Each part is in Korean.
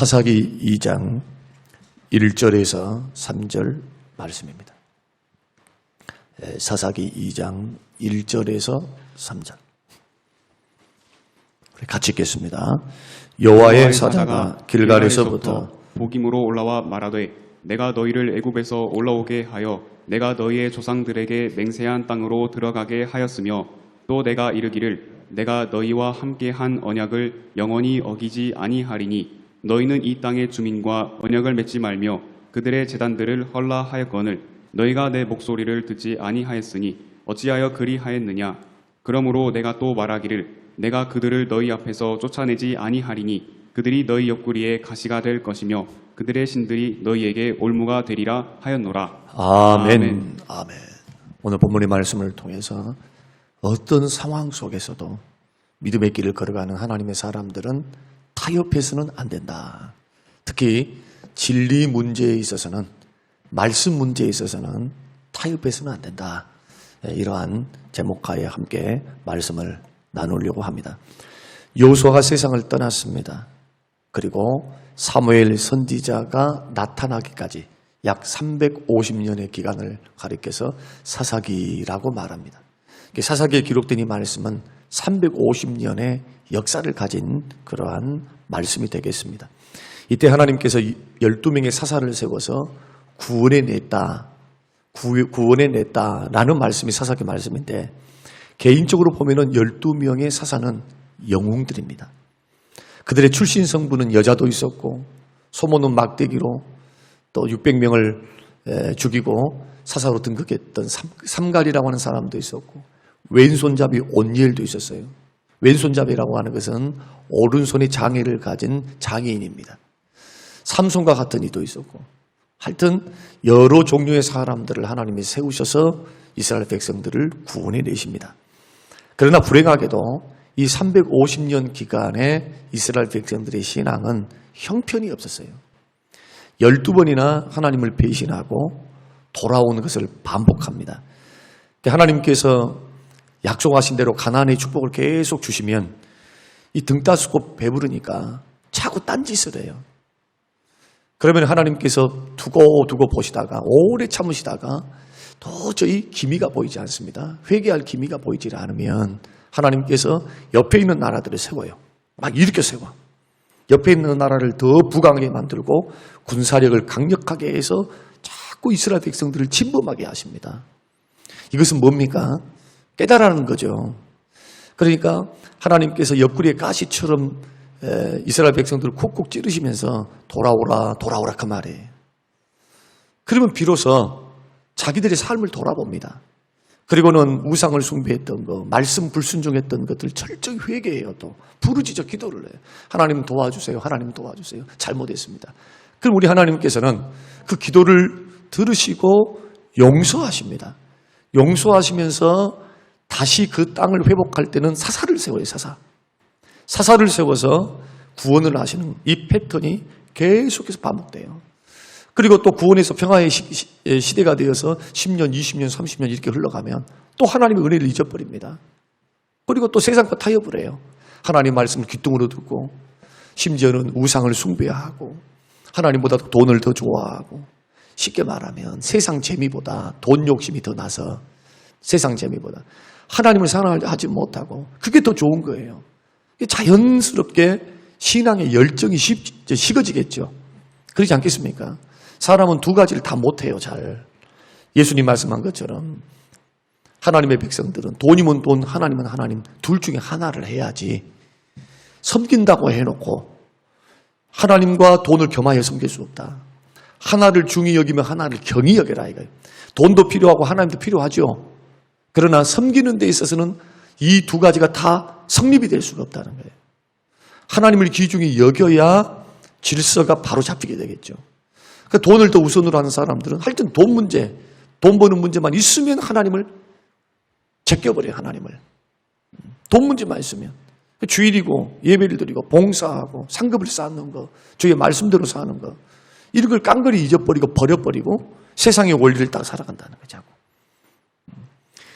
사사기 2장 1절에서 3절 말씀입니다. 사사기 2장 1절에서 3절 같이 읽겠습니다. 여호와의 사자가 길갈에서부터 보김으로 올라와 말하되 내가 너희를 애굽에서 올라오게 하여 내가 너희의 조상들에게 맹세한 땅으로 들어가게 하였으며 또 내가 이르기를 내가 너희와 함께한 언약을 영원히 어기지 아니하리니 너희는 이 땅의 주민과 언약을 맺지 말며 그들의 제단들을 헐라 하였거늘 너희가 내 목소리를 듣지 아니하였으니 어찌하여 그리하였느냐. 그러므로 내가 또 말하기를 내가 그들을 너희 앞에서 쫓아내지 아니하리니 그들이 너희 옆구리에 가시가 될 것이며 그들의 신들이 너희에게 올무가 되리라 하였노라. 아멘. 아멘. 오늘 본문의 말씀을 통해서 어떤 상황 속에서도 믿음의 길을 걸어가는 하나님의 사람들은 타협해서는 안 된다. 특히 진리 문제에 있어서는, 말씀 문제에 있어서는 타협해서는 안 된다. 이러한 제목하에 함께 말씀을 나누려고 합니다. 여호수아가 세상을 떠났습니다. 그리고 사무엘 선지자가 나타나기까지 약 350년의 기간을 가리켜서 사사기라고 말합니다. 사사기에 기록된 이 말씀은 350년의 역사를 가진 그러한 말씀이 되겠습니다. 이때 하나님께서 12명의 사사를 세워서 구원해냈다라는 말씀이 사사기 말씀인데, 개인적으로 보면은 12명의 사사는 영웅들입니다. 그들의 출신 성부는 여자도 있었고, 소모는 막대기로 또 600명을 죽이고 사사로 등극했던 삼갈이라고 하는 사람도 있었고, 왼손잡이 온니엘도 있었어요. 왼손잡이라고 하는 것은 오른손에 장애를 가진 장애인입니다. 삼손과 같은 이도 있었고, 하여튼 여러 종류의 사람들을 하나님이 세우셔서 이스라엘 백성들을 구원해 내십니다. 그러나 불행하게도 이 350년 기간에 이스라엘 백성들의 신앙은 형편이 없었어요. 12번이나 하나님을 배신하고 돌아오는 것을 반복합니다. 하나님께서 약속하신 대로 가나안의 축복을 계속 주시면 이 등 따스고 배부르니까 자꾸 딴짓을 해요. 그러면 하나님께서 두고 보시다가 오래 참으시다가 도저히 기미가 보이지 않습니다. 회개할 기미가 보이지 않으면 하나님께서 옆에 있는 나라들을 세워요. 막 일으켜 세워. 옆에 있는 나라를 더 부강하게 만들고 군사력을 강력하게 해서 자꾸 이스라엘 백성들을 침범하게 하십니다. 이것은 뭡니까? 깨달아는 거죠. 그러니까 하나님께서 옆구리에 가시처럼 이스라엘 백성들을 콕콕 찌르시면서 돌아오라 그 말이에요. 그러면 비로소 자기들의 삶을 돌아봅니다. 그리고는 우상을 숭배했던 거, 말씀 불순종했던 것들 철저히 회개해요. 또 부르짖어 기도를 해요. 하나님 도와주세요. 하나님 도와주세요. 잘못했습니다. 그럼 우리 하나님께서는 그 기도를 들으시고 용서하십니다. 용서하시면서 다시 그 땅을 회복할 때는 사사를 세워요. 사사를 세워서 구원을 하시는 이 패턴이 계속해서 반복돼요. 그리고 또 구원에서 평화의 시대가 되어서 10년, 20년, 30년 이렇게 흘러가면 또 하나님의 은혜를 잊어버립니다. 그리고 또 세상과 타협을 해요. 하나님 말씀을 귓등으로 듣고, 심지어는 우상을 숭배하고 하나님보다 돈을 더 좋아하고, 쉽게 말하면 세상 재미보다 돈 욕심이 더 나서 세상 재미보다 하나님을 사랑하지 못하고 그게 더 좋은 거예요. 자연스럽게 신앙의 열정이 식어지겠죠. 그렇지 않겠습니까? 사람은 두 가지를 다 못해요. 잘. 예수님 말씀한 것처럼 하나님의 백성들은 돈이면 돈, 하나님은 하나님 둘 중에 하나를 해야지, 섬긴다고 해놓고 하나님과 돈을 겸하여 섬길 수 없다. 하나를 중히 여기면 하나를 경히 여겨라 이거예요. 돈도 필요하고 하나님도 필요하죠. 그러나 섬기는 데 있어서는 이 두 가지가 다 성립이 될 수가 없다는 거예요. 하나님을 귀중히 여겨야 질서가 바로 잡히게 되겠죠. 그러니까 돈을 더 우선으로 하는 사람들은 하여튼 돈 문제, 돈 버는 문제만 있으면 하나님을 제껴버려요. 하나님을. 돈 문제만 있으면. 주일이고 예배를 드리고 봉사하고 상급을 쌓는 거, 주의 말씀대로 사는 거, 이런 걸 깡그리 잊어버리고 버려버리고 세상의 원리를 따라 살아간다는 거죠.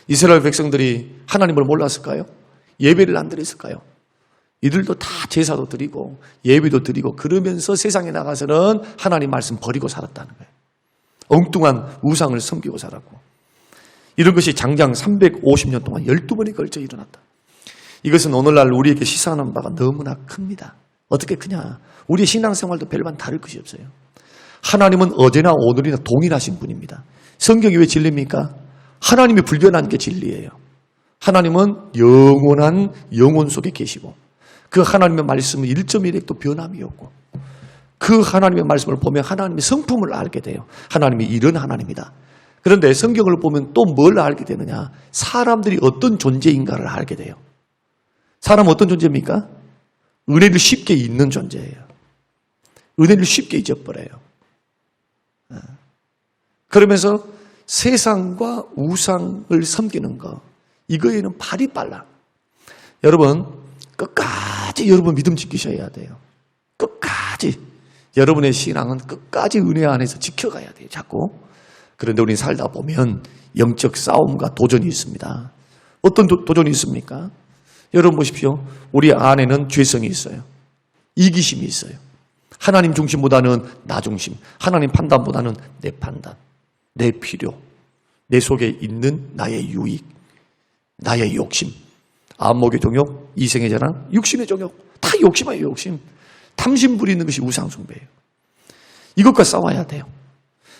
이스라엘 백성들이 하나님을 몰랐을까요? 예배를 안 드렸을까요? 이들도 다 제사도 드리고 예배도 드리고 그러면서 세상에 나가서는 하나님 말씀 버리고 살았다는 거예요. 엉뚱한 우상을 섬기고 살았고, 이런 것이 장장 350년 동안 12번에 걸쳐 일어났다. 이것은 오늘날 우리에게 시사하는 바가 너무나 큽니다. 어떻게 크냐? 우리의 신앙생활도 별반 다를 것이 없어요. 하나님은 어제나 오늘이나 동일하신 분입니다. 성경이 왜 진리입니까? 하나님이 불변한 게 진리예요. 하나님은 영원한 영혼 속에 계시고, 그 하나님의 말씀은 1.1핵도 변함이 없고, 그 하나님의 말씀을 보면 하나님의 성품을 알게 돼요. 하나님이 이런 하나님이다. 그런데 성경을 보면 또 뭘 알게 되느냐? 사람들이 어떤 존재인가를 알게 돼요. 사람은 어떤 존재입니까? 은혜를 쉽게 잊는 존재예요. 은혜를 쉽게 잊어버려요. 그러면서 세상과 우상을 섬기는 거, 이거에는 발이 빨라. 여러분, 끝까지 여러분 믿음 지키셔야 돼요. 끝까지. 여러분의 신앙은 끝까지 은혜 안에서 지켜가야 돼요. 자꾸. 그런데 우리는 살다 보면 영적 싸움과 도전이 있습니다. 어떤 도전이 있습니까? 여러분 보십시오. 우리 안에는 죄성이 있어요. 이기심이 있어요. 하나님 중심보다는 나 중심, 하나님 판단보다는 내 판단, 내 필요, 내 속에 있는 나의 유익, 나의 욕심, 안목의 종욕, 이생의 자랑, 육신의 종욕, 다 욕심이에요. 욕심. 탐심 부리는 것이 우상숭배예요. 이것과 싸워야 돼요.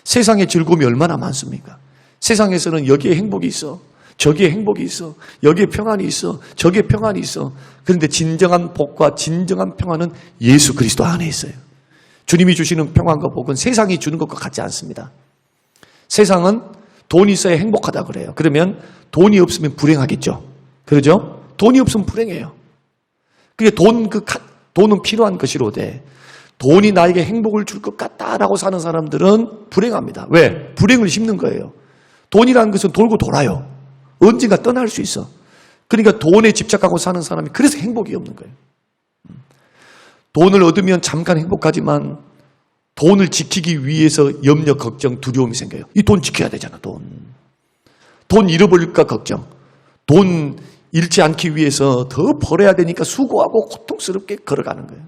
세상의 즐거움이 얼마나 많습니까? 세상에서는 여기에 행복이 있어, 저기에 행복이 있어, 여기에 평안이 있어, 저기에 평안이 있어. 그런데 진정한 복과 진정한 평안은 예수 그리스도 안에 있어요. 주님이 주시는 평안과 복은 세상이 주는 것과 같지 않습니다. 세상은 돈이 있어야 행복하다 그래요. 그러면 돈이 없으면 불행하겠죠. 그러죠? 돈이 없으면 불행해요. 그게 돈은 필요한 것이로되, 돈이 나에게 행복을 줄 것 같다라고 사는 사람들은 불행합니다. 왜? 불행을 심는 거예요. 돈이라는 것은 돌고 돌아요. 언젠가 떠날 수 있어. 그러니까 돈에 집착하고 사는 사람이 그래서 행복이 없는 거예요. 돈을 얻으면 잠깐 행복하지만 돈을 지키기 위해서 염려, 걱정, 두려움이 생겨요. 이 돈 지켜야 되잖아, 돈 잃어버릴까 걱정. 돈 잃지 않기 위해서 더 벌어야 되니까 수고하고 고통스럽게 걸어가는 거예요.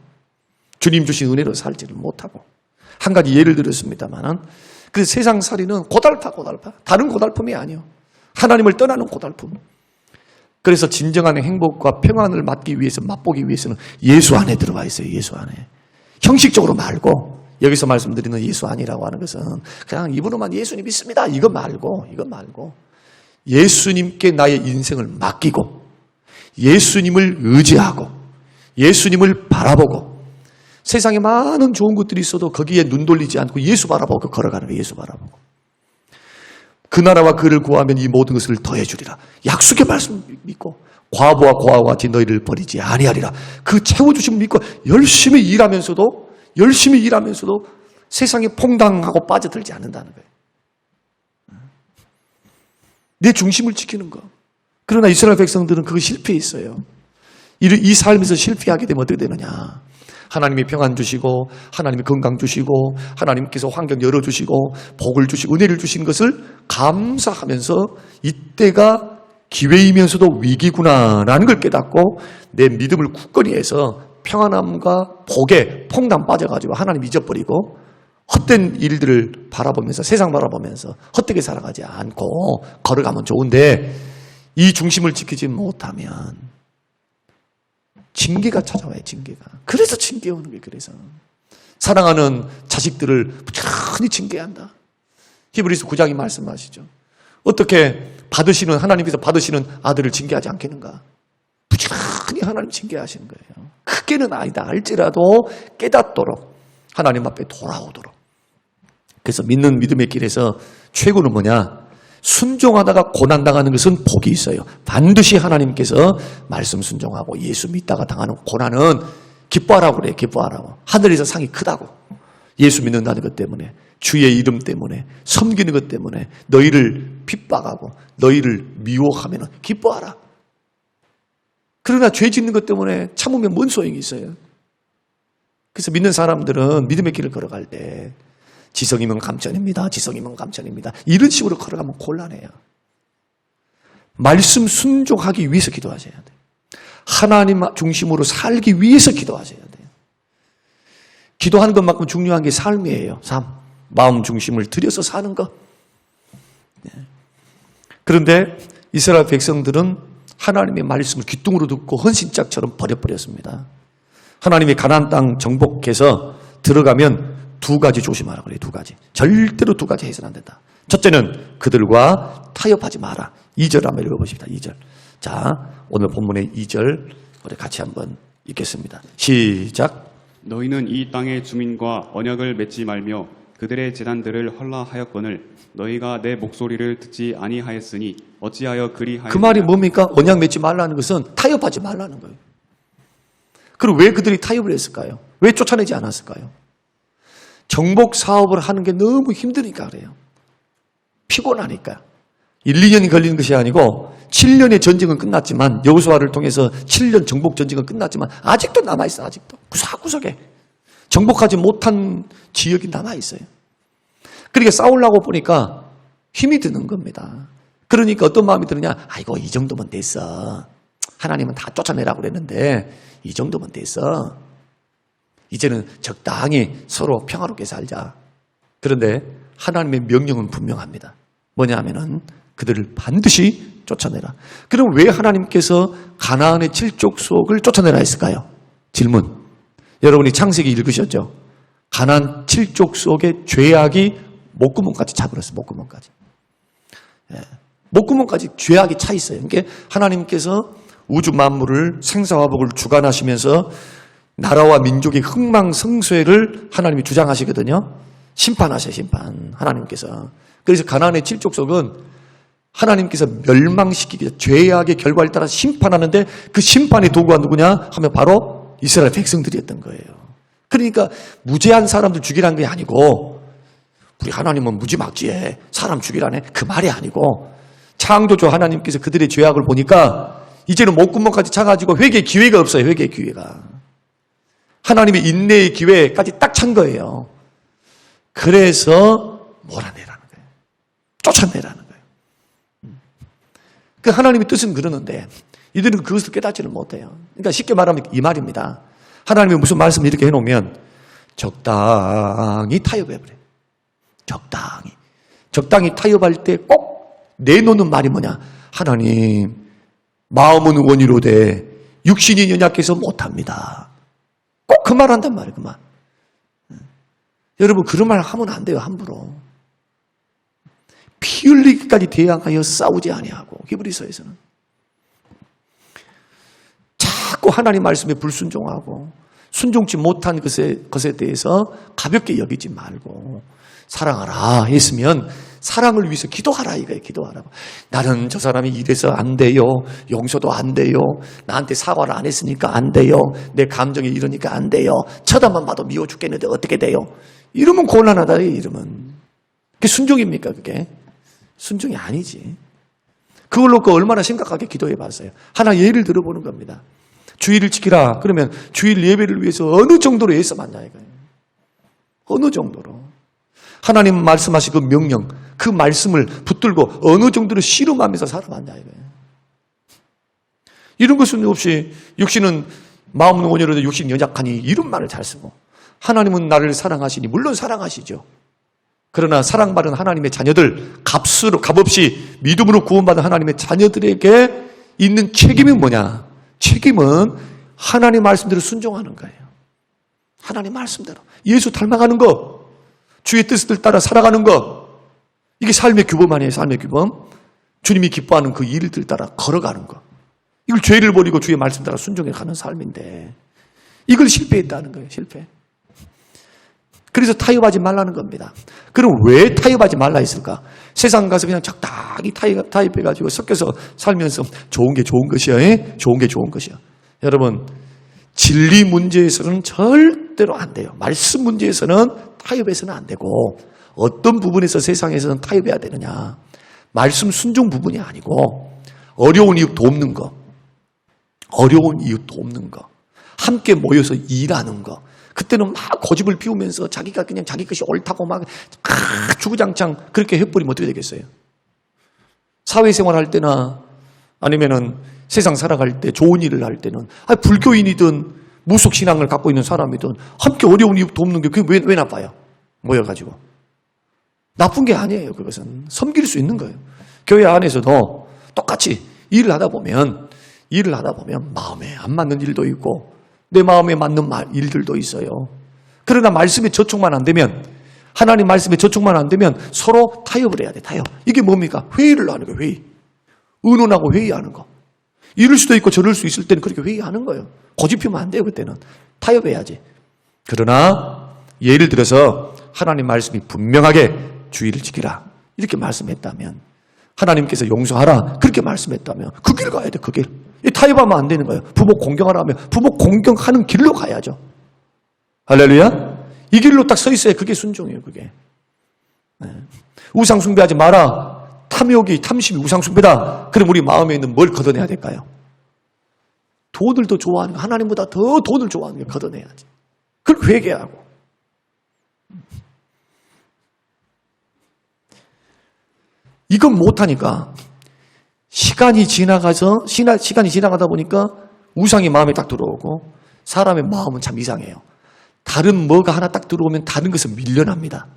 주님 주신 은혜로 살지를 못하고. 한 가지 예를 들었습니다만, 그래서 세상 살이는 고달파. 다른 고달픔이 아니에요. 하나님을 떠나는 고달픔. 그래서 진정한 행복과 평안을 맛보기 위해서는 예수 안에 들어와 있어요. 예수 안에. 형식적으로 말고, 여기서 말씀드리는 예수 아니라고 하는 것은 그냥 입으로만 예수님 믿습니다, 이거 말고 예수님께 나의 인생을 맡기고, 예수님을 의지하고, 예수님을 바라보고, 세상에 많은 좋은 것들이 있어도 거기에 눈 돌리지 않고 예수 바라보고 걸어가는 거예요. 예수 바라보고. 그 나라와 그를 구하면 이 모든 것을 더해 주리라. 약속의 말씀 믿고, 과부와 고아와 같이 너희를 버리지 아니하리라. 그 채워주심을 믿고 열심히 일하면서도 세상에 퐁당하고 빠져들지 않는다는 거예요. 내 중심을 지키는 거. 그러나 이스라엘 백성들은 그거 실패했어요. 이 삶에서 실패하게 되면 어떻게 되느냐? 하나님이 평안 주시고, 하나님이 건강 주시고, 하나님께서 환경 열어주시고, 복을 주시고, 은혜를 주신 것을 감사하면서 이때가 기회이면서도 위기구나라는 걸 깨닫고 내 믿음을 굳건히 해서 평안함과 복에 퐁당 빠져가지고 하나님 잊어버리고 헛된 일들을 바라보면서, 세상 바라보면서 헛되게 살아가지 않고 걸어가면 좋은데, 이 중심을 지키지 못하면 징계가 찾아와요. 징계가. 그래서 징계 오는 거예요. 그래서 사랑하는 자식들을 부지런히 징계한다. 히브리서 9장이 말씀하시죠. 어떻게 하나님께서 받으시는 아들을 징계하지 않겠는가? 부지런히 하나님 징계하시는 거예요. 크게는 아니다 할지라도 깨닫도록, 하나님 앞에 돌아오도록. 그래서 믿는 믿음의 길에서 최고는 뭐냐? 순종하다가 고난당하는 것은 복이 있어요. 반드시 하나님께서 말씀 순종하고 예수 믿다가 당하는 고난은 기뻐하라고 그래요. 기뻐하라고. 하늘에서 상이 크다고. 예수 믿는다는 것 때문에, 주의 이름 때문에, 섬기는 것 때문에 너희를 핍박하고 너희를 미워하면 기뻐하라. 그러나 죄 짓는 것 때문에 참으면 뭔 소용이 있어요? 그래서 믿는 사람들은 믿음의 길을 걸어갈 때 지성이면 감천입니다. 이런 식으로 걸어가면 곤란해요. 말씀 순종하기 위해서 기도하셔야 돼요. 하나님 중심으로 살기 위해서 기도하셔야 돼요. 기도하는 것만큼 중요한 게 삶이에요. 삶. 마음 중심을 들여서 사는 것. 그런데 이스라엘 백성들은 하나님의 말씀을 귀뚱으로 듣고 헌신짝처럼 버려버렸습니다. 하나님이 가나안 땅 정복해서 들어가면 두 가지 조심하라 그래요. 두 가지. 절대로 두 가지 해서는 안 된다. 첫째는 그들과 타협하지 마라. 2절 한번 읽어보십시다. 2절. 자, 오늘 본문의 2절 우리 같이 한번 읽겠습니다. 시작. 너희는 이 땅의 주민과 언약을 맺지 말며 그들의 제단들을 헐라하였거늘 너희가 내 목소리를 듣지 아니하였으니 어찌하여 그리하였느냐. 그 말이 뭡니까? 언약 맺지 말라는 것은 타협하지 말라는 거예요. 그럼 왜 그들이 타협을 했을까요? 왜 쫓아내지 않았을까요? 정복 사업을 하는 게 너무 힘드니까 그래요. 피곤하니까. 1, 2년이 걸리는 것이 아니고 7년의 전쟁은 끝났지만 여호수아를 통해서 7년 정복 전쟁은 끝났지만 아직도 남아있어. 아직도. 구석구석에. 정복하지 못한 지역이 남아있어요. 그러니까 싸우려고 보니까 힘이 드는 겁니다. 그러니까 어떤 마음이 드느냐. 아이고 이 정도면 됐어. 하나님은 다 쫓아내라고 그랬는데 이 정도면 됐어. 이제는 적당히 서로 평화롭게 살자. 그런데 하나님의 명령은 분명합니다. 뭐냐 하면은 그들을 반드시 쫓아내라. 그럼 왜 하나님께서 가나안의 칠족속을 쫓아내라 했을까요? 질문. 여러분이 창세기 읽으셨죠? 가나안 칠족속의 죄악이 목구멍까지 차버렸어요. 목구멍까지. 예. 목구멍까지 죄악이 차 있어요. 그러니까 하나님께서 우주 만물을 생사화복을 주관하시면서 나라와 민족의 흥망성쇠를 하나님이 주장하시거든요. 심판하셔요. 심판. 하나님께서. 그래서 가나안의 칠족속은 하나님께서 멸망시키기 위해서 죄악의 결과를 따라 심판하는데 그 심판의 도구가 누구냐 하면 바로 이스라엘 백성들이었던 거예요. 그러니까 무죄한 사람들 죽이라는 게 아니고 우리 하나님은 무지막지해 사람 죽이라네 그 말이 아니고 창조주 하나님께서 그들의 죄악을 보니까 이제는 목구멍까지 차가지고 회개의 기회가 없어요. 회개의 기회가. 하나님의 인내의 기회까지 딱 찬 거예요. 그래서 몰아내라는 거예요. 쫓아내라는 거예요. 그 하나님의 뜻은 그러는데 이들은 그것을 깨닫지를 못해요. 그러니까 쉽게 말하면 이 말입니다. 하나님이 무슨 말씀을 이렇게 해놓으면 적당히 타협해버려요. 적당히. 적당히 타협할 때 꼭 내놓는 말이 뭐냐. 하나님 마음은 원이로되 육신이 연약해서 못합니다. 꼭 그 말 한단 말이에요. 그 말. 여러분 그런 말 하면 안 돼요. 함부로. 피 흘리기까지 대항하여 싸우지 아니하고 히브리서에서는 자꾸 하나님 말씀에 불순종하고 순종치 못한 것에 대해서 가볍게 여기지 말고 사랑하라 했으면 사랑을 위해서 기도하라 이거예요. 기도하라고. 나는 저 사람이 이래서 안 돼요. 용서도 안 돼요. 나한테 사과를 안 했으니까 안 돼요. 내 감정이 이러니까 안 돼요. 쳐다만 봐도 미워 죽겠는데 어떻게 돼요. 이러면 곤란하다. 이러면. 그게 순종입니까 그게? 순종이 아니지. 그걸 놓고 얼마나 심각하게 기도해 봤어요. 하나 예를 들어보는 겁니다. 주일을 지키라. 그러면 주일 예배를 위해서 어느 정도로 애써 맞냐 이거예요. 어느 정도로. 하나님 말씀하신 그 명령, 그 말씀을 붙들고 어느 정도로 씨름하면서 살아왔냐 이거예요. 이런 것은 없이 육신은 마음은 온유로도 육신은 연약하니 이런 말을 잘 쓰고 하나님은 나를 사랑하시니 물론 사랑하시죠. 그러나 사랑받은 하나님의 자녀들 값없이 믿음으로 구원받은 하나님의 자녀들에게 있는 책임이 뭐냐? 책임은 하나님 말씀대로 순종하는 거예요. 하나님 말씀대로. 예수 닮아가는 거. 주의 뜻을 따라 살아가는 거. 이게 삶의 규범 아니에요. 삶의 규범. 주님이 기뻐하는 그 일들 따라 걸어가는 거. 이걸 죄를 버리고 주의 말씀 따라 순종해 가는 삶인데 이걸 실패했다는 거예요. 실패. 그래서 타협하지 말라는 겁니다. 그럼 왜 타협하지 말라 했을까? 세상 가서 그냥 적당히 타협해가지고 섞여서 살면서 좋은 게 좋은 것이야. 좋은 게 좋은 것이야. 여러분 진리 문제에서는 절대로 안 돼요. 말씀 문제에서는 타협해서는 안 되고 어떤 부분에서 세상에서는 타협해야 되느냐. 말씀 순종 부분이 아니고 어려운 이웃 돕는 거. 어려운 이웃 돕는 거. 함께 모여서 일하는 거. 그때는 막 고집을 피우면서 자기가 그냥 자기 것이 옳다고 막 주구장창 그렇게 해버리면 어떻게 되겠어요? 사회생활 할 때나 아니면은 세상 살아갈 때 좋은 일을 할 때는 불교인이든 무속신앙을 갖고 있는 사람이든 함께 어려운 일 돕는 게 그게 왜 나빠요? 모여가지고. 나쁜 게 아니에요. 그것은 섬길 수 있는 거예요. 교회 안에서도 똑같이 일을 하다 보면 마음에 안 맞는 일도 있고 내 마음에 맞는 일들도 있어요. 그러나 말씀에 저촉만 안 되면, 하나님 말씀에 저촉만 안 되면 서로 타협을 해야 돼. 타협. 이게 뭡니까? 회의를 하는 거예요. 회의. 의논하고 회의하는 거. 이럴 수도 있고 저럴 수 있을 때는 그렇게 회의하는 거예요. 고집 피우면 안 돼요. 그때는 타협해야지. 그러나 예를 들어서 하나님 말씀이 분명하게 주의를 지키라 이렇게 말씀했다면, 하나님께서 용서하라 그렇게 말씀했다면 그 길 가야 돼. 그 길. 타협하면 안 되는 거예요. 부모 공경하라 하면 부모 공경하는 길로 가야죠. 할렐루야. 이 길로 딱 서 있어야 그게 순종이에요. 그게. 네. 우상 숭배하지 마라. 탐욕이, 탐심이 우상 숭배다. 그럼 우리 마음에 있는 뭘 걷어내야 될까요? 돈을 더 좋아하는 거, 하나님보다 더 돈을 좋아하는 걸 걷어내야지. 그걸 회개하고. 이건 못하니까 시간이 지나가다 보니까 우상이 마음에 딱 들어오고 사람의 마음은 참 이상해요. 다른 뭐가 하나 딱 들어오면 다른 것은 밀려납니다.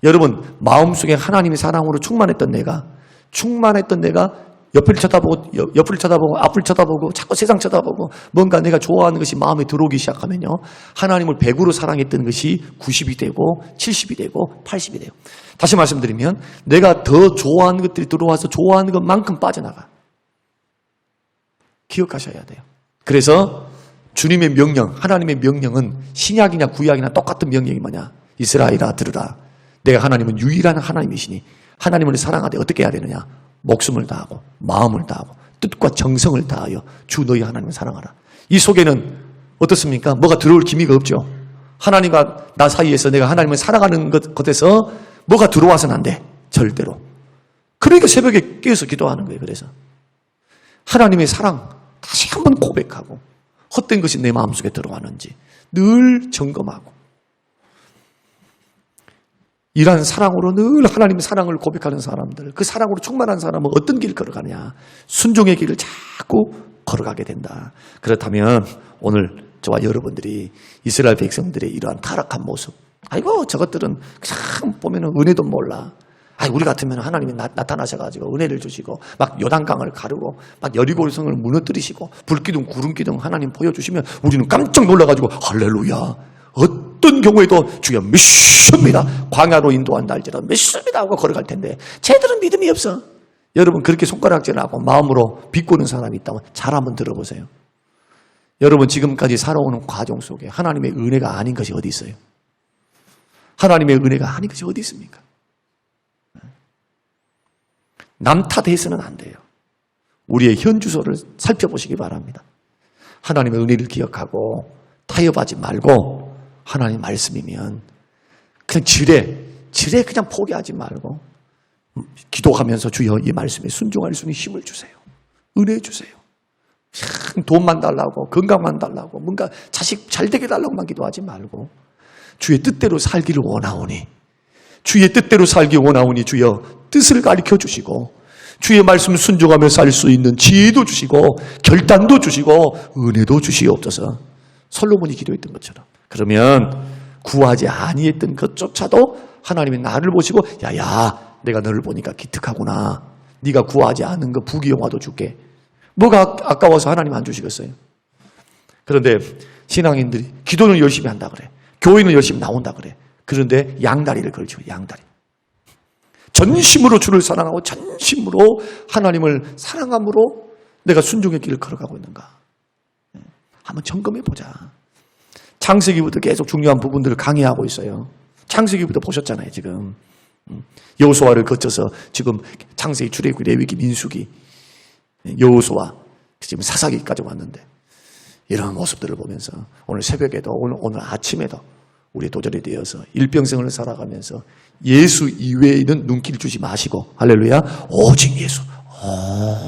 여러분, 마음속에 하나님의 사랑으로 충만했던 내가 옆을 쳐다보고 앞을 쳐다보고 자꾸 세상 쳐다보고 뭔가 내가 좋아하는 것이 마음에 들어오기 시작하면요, 하나님을 100으로 사랑했던 것이 90이 되고 70이 되고 80이 돼요. 다시 말씀드리면 내가 더 좋아하는 것들이 들어와서 좋아하는 것만큼 빠져나가. 기억하셔야 돼요. 그래서 주님의 명령, 하나님의 명령은 신약이냐 구약이나 똑같은 명령이 뭐냐? 이스라엘아 들으라. 내가 하나님은 유일한 하나님이시니 하나님을 사랑하되 어떻게 해야 되느냐? 목숨을 다하고 마음을 다하고 뜻과 정성을 다하여 주 너희 하나님을 사랑하라. 이 속에는 어떻습니까? 뭐가 들어올 기미가 없죠. 하나님과 나 사이에서 내가 하나님을 사랑하는 것에서 뭐가 들어와서는 안 돼. 절대로. 그러니까 새벽에 깨어서 기도하는 거예요. 그래서 하나님의 사랑 다시 한번 고백하고 헛된 것이 내 마음속에 들어가는지 늘 점검하고, 이러한 사랑으로 늘 하나님의 사랑을 고백하는 사람들, 그 사랑으로 충만한 사람은 어떤 길을 걸어가냐? 순종의 길을 자꾸 걸어가게 된다. 그렇다면 오늘 저와 여러분들이 이스라엘 백성들의 이러한 타락한 모습, 아이고 저것들은 그냥 보면은 은혜도 몰라. 우리 같으면 하나님이 나타나셔가지고 은혜를 주시고 막 요단강을 가르고 막 여리고성을 무너뜨리시고 불기둥 구름기둥 하나님 보여주시면 우리는 깜짝 놀라가지고 할렐루야, 어떤 경우에도 주여 믿습니다, 광야로 인도한다 할지라도 믿습니다 하고 걸어갈 텐데 쟤들은 믿음이 없어. 여러분, 그렇게 손가락질하고 마음으로 비꼬는 사람이 있다면 잘 한번 들어보세요. 여러분, 지금까지 살아오는 과정 속에 하나님의 은혜가 아닌 것이 어디 있어요? 하나님의 은혜가 아닌 것이 어디 있습니까? 남 탓해서는 안 돼요. 우리의 현 주소를 살펴보시기 바랍니다. 하나님의 은혜를 기억하고 타협하지 말고 하나님 말씀이면 그냥 지레 그냥 포기하지 말고 기도하면서 주여 이 말씀에 순종할 수 있는 힘을 주세요. 은혜 주세요. 돈만 달라고, 건강만 달라고, 뭔가 자식 잘 되게 달라고만 기도하지 말고 주의 뜻대로 살기를 원하오니, 주의 뜻대로 살기 원하오니 주여 뜻을 가르쳐 주시고 주의 말씀 순종하며 살 수 있는 지혜도 주시고 결단도 주시고 은혜도 주시옵소서. 솔로몬이 기도했던 것처럼. 그러면 구하지 아니했던 것조차도 하나님이 나를 보시고 야야 내가 너를 보니까 기특하구나, 네가 구하지 않은 거 부귀영화도 줄게. 뭐가 아까워서 하나님 안 주시겠어요? 그런데 신앙인들이 기도는 열심히 한다 그래, 교회는 열심히 나온다 그래. 그런데 양다리를 걸죠. 양다리. 전심으로 주를 사랑하고 전심으로 하나님을 사랑함으로 내가 순종의 길을 걸어가고 있는가? 한번 점검해 보자. 창세기부터 계속 중요한 부분들을 강의하고 있어요. 창세기부터 보셨잖아요. 지금 여호수아를 거쳐서 지금 창세기, 출애굽기, 레위기, 민수기, 여호수아, 지금 사사기까지 왔는데 이런 모습들을 보면서 오늘 새벽에도 오늘 아침에도 우리 도전이 되어서 일평생을 살아가면서 예수 이외에는 눈길 주지 마시고, 할렐루야, 오직 예수,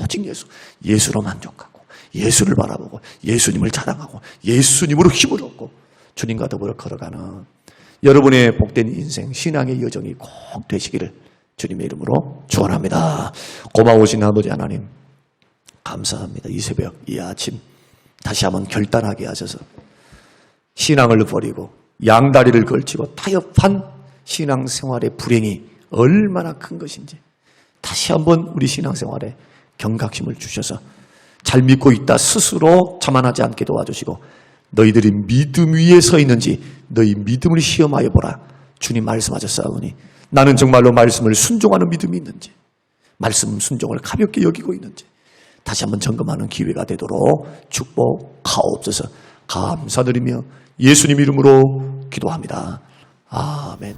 오직 예수, 예수로 만족하고 예수를 바라보고 예수님을 자랑하고 예수님으로 힘을 얻고 주님과 더불어 걸어가는 여러분의 복된 인생, 신앙의 여정이 꼭 되시기를 주님의 이름으로 축원합니다. 고마우신 아버지 하나님, 감사합니다. 이 새벽, 이 아침 다시 한번 결단하게 하셔서 신앙을 버리고 양다리를 걸치고 타협한 신앙생활의 불행이 얼마나 큰 것인지 다시 한번 우리 신앙생활에 경각심을 주셔서 잘 믿고 있다 스스로 자만하지 않게 도와주시고 너희들이 믿음 위에 서 있는지 너희 믿음을 시험하여 보라. 주님 말씀하셨사오니 나는 정말로 말씀을 순종하는 믿음이 있는지 말씀 순종을 가볍게 여기고 있는지 다시 한번 점검하는 기회가 되도록 축복하옵소서. 감사드리며 예수님 이름으로 기도합니다. 아멘.